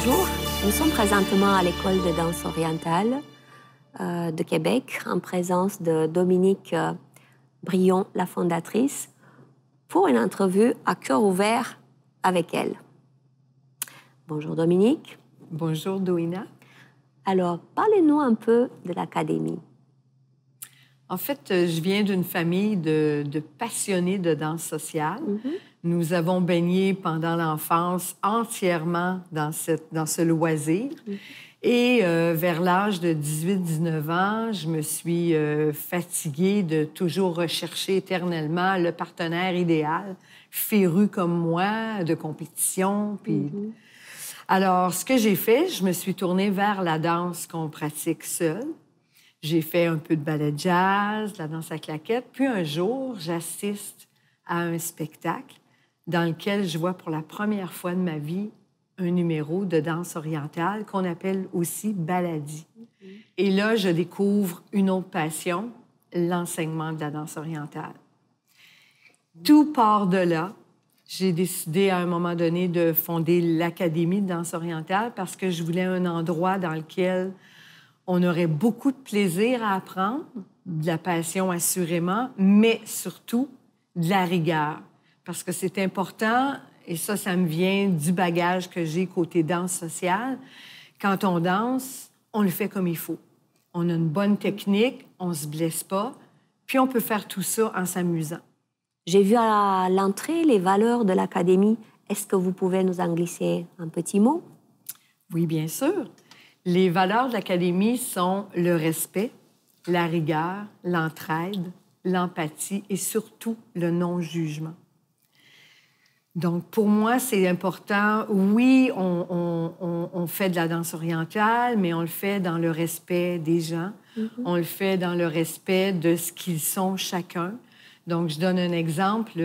Bonjour, nous sommes présentement à l'École de danse orientale de Québec en présence de Dominique Brion, la fondatrice, pour une entrevue à cœur ouvert avec elle. Bonjour Dominique. Bonjour Douina. Alors, parlez-nous un peu de l'Académie. En fait, je viens d'une famille de passionnés de danse sociale. Nous avons baigné pendant l'enfance entièrement dans ce loisir. Et vers l'âge de 18-19 ans, je me suis fatiguée de toujours rechercher éternellement le partenaire idéal, féru comme moi, de compétition. Puis... Alors, ce que j'ai fait, je me suis tournée vers la danse qu'on pratique seule. J'ai fait un peu de ballet jazz, de la danse à claquettes. Puis un jour, j'assiste à un spectacle dans lequel je vois pour la première fois de ma vie un numéro de danse orientale qu'on appelle aussi baladi. Et là, je découvre une autre passion, l'enseignement de la danse orientale. Tout part de là. J'ai décidé à un moment donné de fonder l'Académie de danse orientale parce que je voulais un endroit dans lequel on aurait beaucoup de plaisir à apprendre, de la passion assurément, mais surtout de la rigueur. Parce que c'est important, et ça me vient du bagage que j'ai côté danse sociale. Quand on danse, on le fait comme il faut. On a une bonne technique, on ne se blesse pas, puis on peut faire tout ça en s'amusant. J'ai vu à l'entrée les valeurs de l'Académie. Est-ce que vous pouvez nous en glisser un petit mot? Oui, bien sûr. Les valeurs de l'Académie sont le respect, la rigueur, l'entraide, l'empathie et surtout le non-jugement. Donc, pour moi, c'est important. Oui, on fait de la danse orientale, mais on le fait dans le respect des gens. On le fait dans le respect de ce qu'ils sont chacun. Donc, je donne un exemple.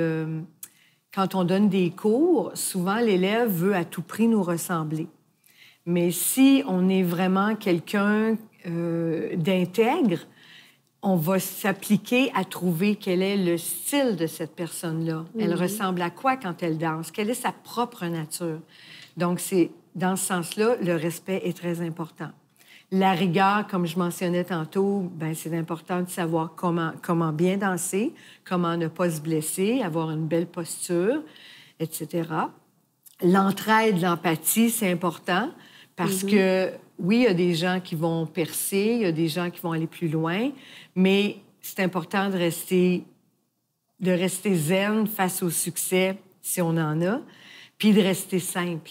Quand on donne des cours, souvent, l'élève veut à tout prix nous ressembler. Mais si on est vraiment quelqu'un d'intègre, on va s'appliquer à trouver quel est le style de cette personne-là. Elle ressemble à quoi quand elle danse? Quelle est sa propre nature? Donc, c'est dans ce sens-là, le respect est très important. La rigueur, comme je mentionnais tantôt, ben c'est important de savoir comment bien danser, comment ne pas se blesser, avoir une belle posture, etc. L'entraide, l'empathie, c'est important. Parce que, oui, il y a des gens qui vont percer, il y a des gens qui vont aller plus loin, mais c'est important de rester zen face au succès, si on en a, puis de rester simple.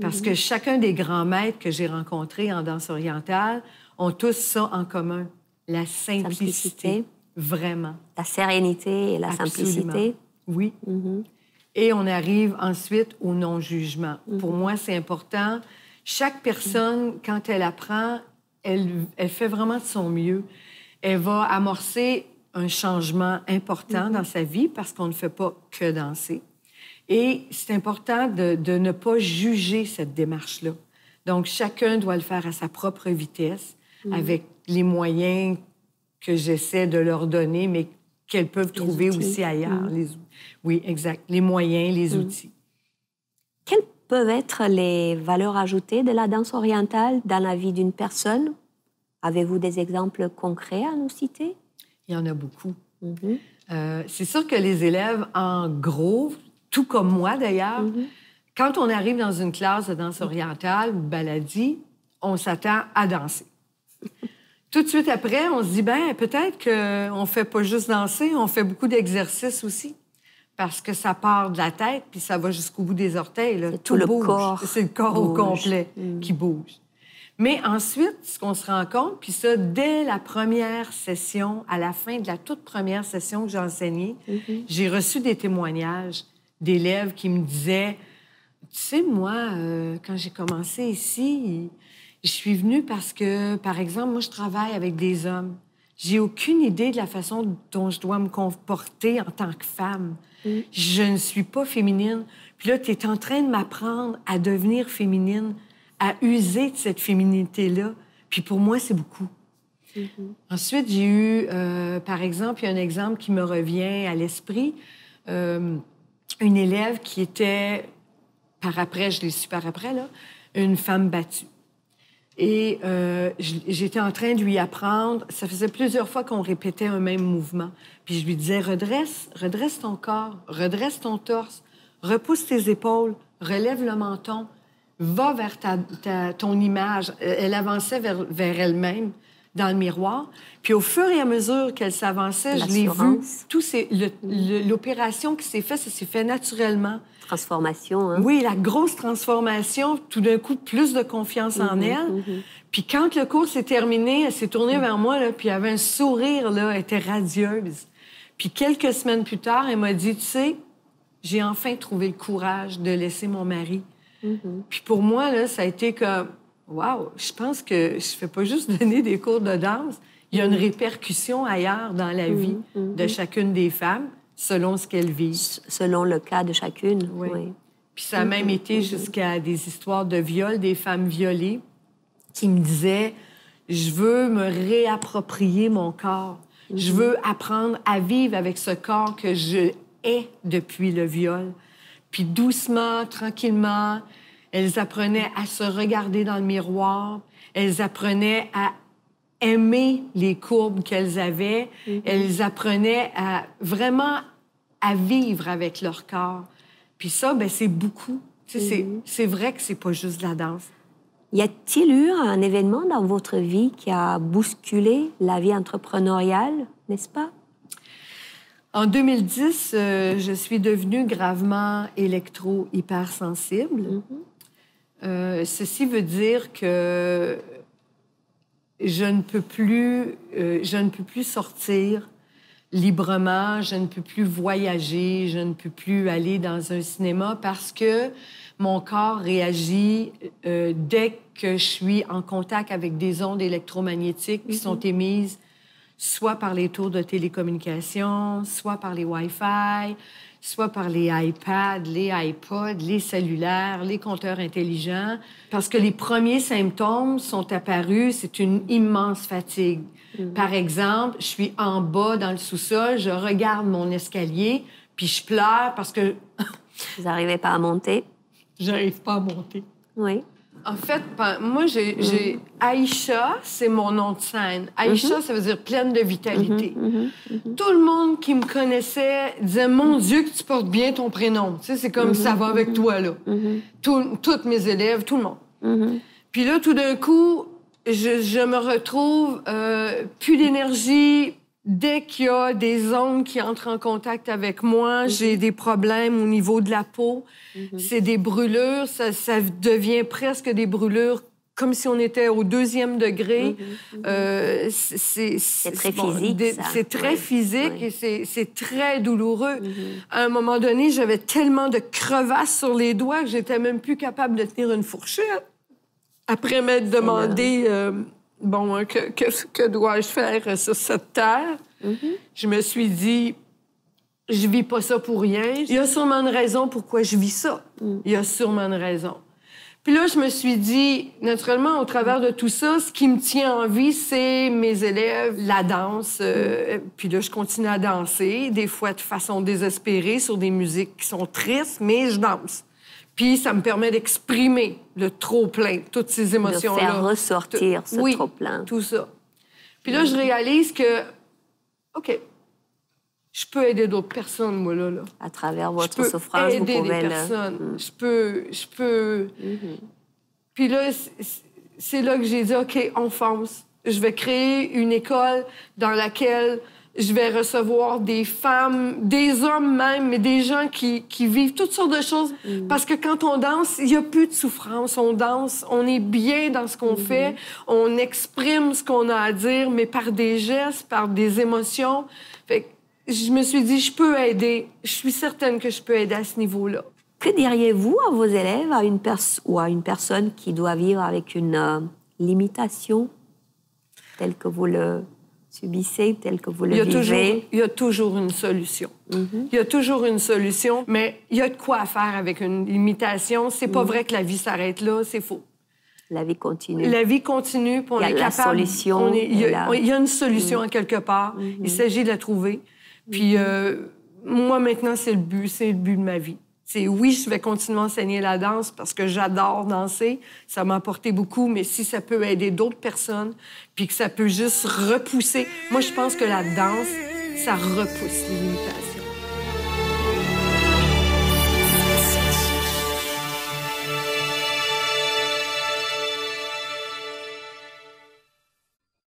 Parce que chacun des grands maîtres que j'ai rencontrés en danse orientale ont tous ça en commun, la simplicité. Vraiment. La sérénité et la simplicité. Oui. Et on arrive ensuite au non-jugement. Pour moi, c'est important. Chaque personne, quand elle apprend, elle fait vraiment de son mieux. Elle va amorcer un changement important dans sa vie parce qu'on ne fait pas que danser. Et c'est important de ne pas juger cette démarche-là. Donc, chacun doit le faire à sa propre vitesse, avec les moyens que j'essaie de leur donner, mais qu'elles peuvent trouver aussi ailleurs. Oui, exact. Les moyens, les outils. Quelles peuvent être les valeurs ajoutées de la danse orientale dans la vie d'une personne? Avez-vous des exemples concrets à nous citer? Il y en a beaucoup. C'est sûr que les élèves, en gros, tout comme moi d'ailleurs, quand on arrive dans une classe de danse orientale ou baladi, on s'attend à danser. Tout de suite après, on se dit, ben peut-être qu'on ne fait pas juste danser, on fait beaucoup d'exercices aussi. Parce que ça part de la tête, puis ça va jusqu'au bout des orteils. Là. Tout le bouge. corps. C'est le corps au complet qui bouge. Mais ensuite, ce qu'on se rend compte, puis ça, dès la première session, à la fin de la toute première session que j'ai enseignée, j'ai reçu des témoignages d'élèves qui me disaient, tu sais, moi, quand j'ai commencé ici, je suis venue parce que, par exemple, moi, je travaille avec des hommes. J'ai aucune idée de la façon dont je dois me comporter en tant que femme. Je ne suis pas féminine. Puis là, tu es en train de m'apprendre à devenir féminine, à user de cette féminité-là. Puis pour moi, c'est beaucoup. Ensuite, j'ai eu, par exemple, il y a un exemple qui me revient à l'esprit, une élève qui était, par après, je l'ai su par après, là, une femme battue. Et j'étais en train de lui apprendre. Ça faisait plusieurs fois qu'on répétait un même mouvement. Puis je lui disais, redresse ton corps, redresse ton torse, repousse tes épaules, relève le menton, va vers ton image. Elle avançait vers elle-même dans le miroir. Puis au fur et à mesure qu'elle s'avançait, je l'ai vu. L'opération qui s'est faite, ça s'est fait naturellement. Transformation, hein? Oui, la grosse transformation, tout d'un coup, plus de confiance en elle. Puis quand le cours s'est terminé, elle s'est tournée vers moi, là, puis elle avait un sourire, là, elle était radieuse. Puis quelques semaines plus tard, elle m'a dit, tu sais, j'ai enfin trouvé le courage de laisser mon mari. Puis pour moi, là, ça a été comme, wow, je pense que je fais pas juste donner des cours de danse, il y a une répercussion ailleurs dans la vie de chacune des femmes, selon ce qu'elles vivent. Selon le cas de chacune, oui. Puis ça a même été jusqu'à des histoires de viol, des femmes violées, qui me disaient, je veux me réapproprier mon corps. Je veux apprendre à vivre avec ce corps que je hais depuis le viol. Puis doucement, tranquillement, elles apprenaient à se regarder dans le miroir. Elles apprenaient à aimer les courbes qu'elles avaient. Elles apprenaient à vraiment à vivre avec leur corps. Puis ça, ben c'est beaucoup. C'est vrai que c'est pas juste de la danse. Y a-t-il eu un événement dans votre vie qui a bousculé la vie entrepreneuriale, n'est-ce pas? En 2010, je suis devenue gravement électro-hypersensible. Ceci veut dire que je ne peux plus sortir librement, je ne peux plus voyager, je ne peux plus aller dans un cinéma parce que mon corps réagit dès que je suis en contact avec des ondes électromagnétiques qui sont émises soit par les tours de télécommunications, soit par les Wi-Fi, soit par les iPads, les iPods, les cellulaires, les compteurs intelligents. Parce que les premiers symptômes sont apparus, c'est une immense fatigue. Par exemple, je suis en bas dans le sous-sol, je regarde mon escalier, puis je pleure parce que... Vous n'arrivez pas à monter? J'arrive pas à monter. Oui. En fait, moi, j'ai Aïcha, c'est mon nom de scène. Aïcha, ça veut dire pleine de vitalité. Tout le monde qui me connaissait disait « Mon Dieu, que tu portes bien ton prénom. » Tu sais, c'est comme ça va avec toi, là. Toutes mes élèves, tout le monde. Puis là, tout d'un coup, je me retrouve plus d'énergie. Dès qu'il y a des ondes qui entrent en contact avec moi, j'ai des problèmes au niveau de la peau. C'est des brûlures, ça devient presque des brûlures comme si on était au 2e degré. C'est très physique, ça. C'est très physique et c'est très douloureux. À un moment donné, j'avais tellement de crevasses sur les doigts que j'étais même plus capable de tenir une fourchette. Après m'être demandé... que dois-je faire sur cette terre? Je me suis dit, je vis pas ça pour rien. Il y a sûrement une raison pourquoi je vis ça. Il y a sûrement une raison. Puis là, je me suis dit, naturellement, au travers de tout ça, ce qui me tient en vie, c'est mes élèves, la danse. Puis là, je continue à danser, des fois de façon désespérée, sur des musiques qui sont tristes, mais je danse. Puis ça me permet d'exprimer le trop-plein, toutes ces émotions-là. De faire ressortir ce trop-plein. Tout ça. Puis là, je réalise que, OK, je peux aider d'autres personnes, moi, là. À travers votre souffrance, vous pouvez... aider des personnes. Je peux... Puis là, c'est là que j'ai dit, OK, on fonce. Je vais créer une école dans laquelle... Je vais recevoir des femmes, des hommes même, mais des gens qui vivent toutes sortes de choses. Parce que quand on danse, il n'y a plus de souffrance. On danse, on est bien dans ce qu'on fait. On exprime ce qu'on a à dire, mais par des gestes, par des émotions. Fait que je me suis dit, je peux aider. Je suis certaine que je peux aider à ce niveau-là. Que diriez-vous à vos élèves, ou à une personne qui doit vivre avec une limitation telle que vous le... subissez, tel que vous le vivez? Il y a toujours une solution. Il y a toujours une solution, mais il y a de quoi faire avec une limitation. C'est pas vrai que la vie s'arrête là, c'est faux. La vie continue. La vie continue, puis on est capable... Solution. Il y a une solution en quelque part. Il s'agit de la trouver. Puis moi, maintenant, c'est le but de ma vie. C'est oui, je vais continuer à enseigner la danse parce que j'adore danser. Ça m'a apporté beaucoup, mais si ça peut aider d'autres personnes, puis que ça peut juste repousser. Moi, je pense que la danse, ça repousse les limitations.